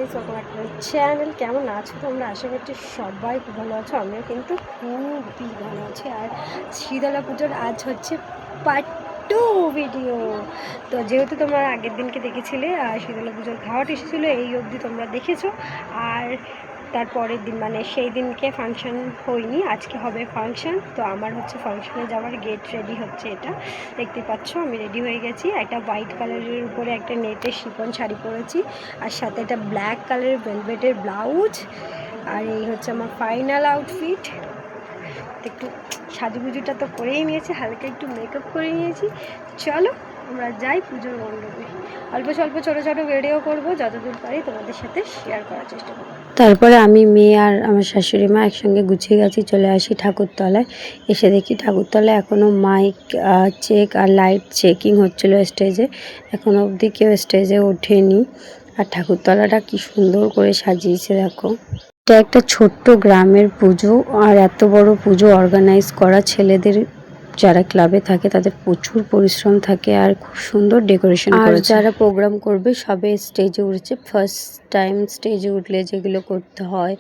Guys, welcome back to channel. কেমন আছো তোমরা? আশা করছি সবাই খুব ভালো আছো। আমিও কিন্তু খুবই ভালো আছি। আর শীতলা পুজোর আজ হচ্ছে পার্ট 2 ভিডিও। তো যেহেতু তোমরা আগের দিনকে দেখেছিলে আর শীতলা পুজোর ঘাট এসেছিলো, এই অবধি তোমরা দেখেছো। আর তারপরের দিন মানে সেই দিনকে ফাংশন হয়নি, আজকে হবে ফাংশন। তো আমার হচ্ছে ফাংশনে যাওয়ার গেট রেডি হচ্ছে। এটা দেখতে পাচ্ছ, আমি রেডি হয়ে গেছি। একটা হোয়াইট কালারের উপরে একটা নেটের শিফন শাড়ি পরেছি, আর সাথে একটা ব্ল্যাক কালারের ভেলভেটের ব্লাউজ। আর এই হচ্ছে আমার ফাইনাল আউটফিট। একটু সাজুগুজুটা তো করেই নিয়েছি, হালকা একটু মেকআপ করে নিয়েছি। চলো আমরা যাই পুজোর মণ্ডপে। অল্প স্বল্প ছোটো ছোটো ভিডিও করবো, যতদূর পারি তোমাদের সাথে শেয়ার করার চেষ্টা করবো। তারপরে আমি, মেয়ে আর আমার শাশুড়ি মা একসঙ্গে গুছিয়ে গেছি, চলে আসি ঠাকুরতলায়। এসে দেখি ঠাকুরতলায় এখনও মাইক চেক আর লাইট চেকিং হচ্ছিলো স্টেজে। এখনও অবধি কেউ স্টেজে ওঠেনি। আর ঠাকুরতলাটা কি সুন্দর করে সাজিয়েছে দেখো। এটা একটা ছোট্ট গ্রামের পুজো, আর এত বড় পুজো অর্গানাইজ করা ছেলেদের, যারা ক্লাবে থাকে তাদের প্রচুর পরিশ্রম থাকে আর খুব সুন্দর ডেকোরেশন করেছে। যারা প্রোগ্রাম করবে সবে স্টেজে উঠেছে, ফার্স্ট টাইম স্টেজে উঠলে যেগুলো করতে হয়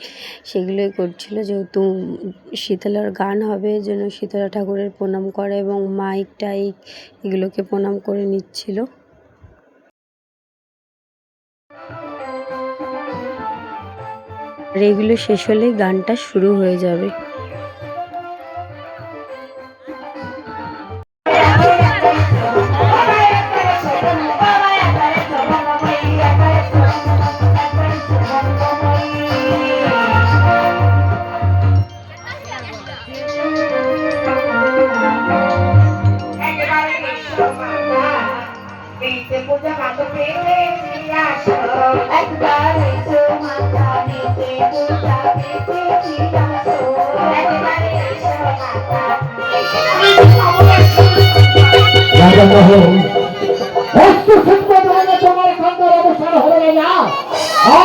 সেগুলোই করছিল। যেহেতু শীতলার গান হবে, যেন শীতলা ঠাকুরের প্রণাম করে এবং মাইক টাইক এগুলোকে প্রণাম করে নিচ্ছিল। আর এগুলো শেষ হলেই গানটা শুরু হয়ে যাবে।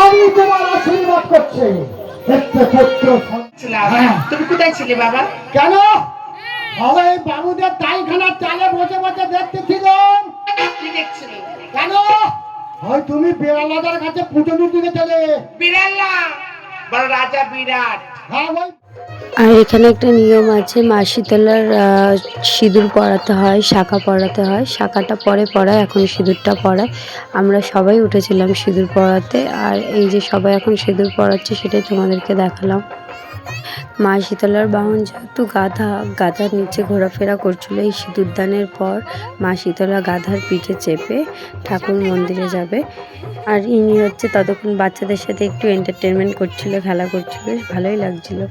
আমি তোমার আশীর্বাদ করছি। তুমি কোথায় ছিলে বাবা? কেন বাবুদের তাইখানার চালে বসে বসে দেখতেছিলাম। কি দেখছিলে? কেন তুমি বিড়ালাদার কাছে পুজো দিতে গেছিলে? বিড়াল্লা বড় রাজা বিরাট। হ্যাঁ ভাই। আর এখানে একটা নিয়ম আছে, মা শীতলার সিঁদুর পরাতে হয়, শাঁখা পরাতে হয়। শাঁখাটা পরে পরায়, এখন সিঁদুরটা পরায়। আমরা সবাই উঠেছিলাম সিঁদুর পরাতে। আর এই যে সবাই এখন সিঁদুর পরাচ্ছে, সেটাই তোমাদেরকে দেখালাম। মা শীতলার বাহন যেহেতু গাধা, গাধার নিচে ঘোরাফেরা করছিল। এই সিঁদুরদানের পর মা শীতলা গাধার পিঠে চেপে ঠাকুর মন্দিরে যাবে। আর ইনি হচ্ছে ততক্ষণ বাচ্চাদের সাথে একটু এন্টারটেনমেন্ট করছিল, খেলা করছিল, বেশ ভালোই লাগছিল।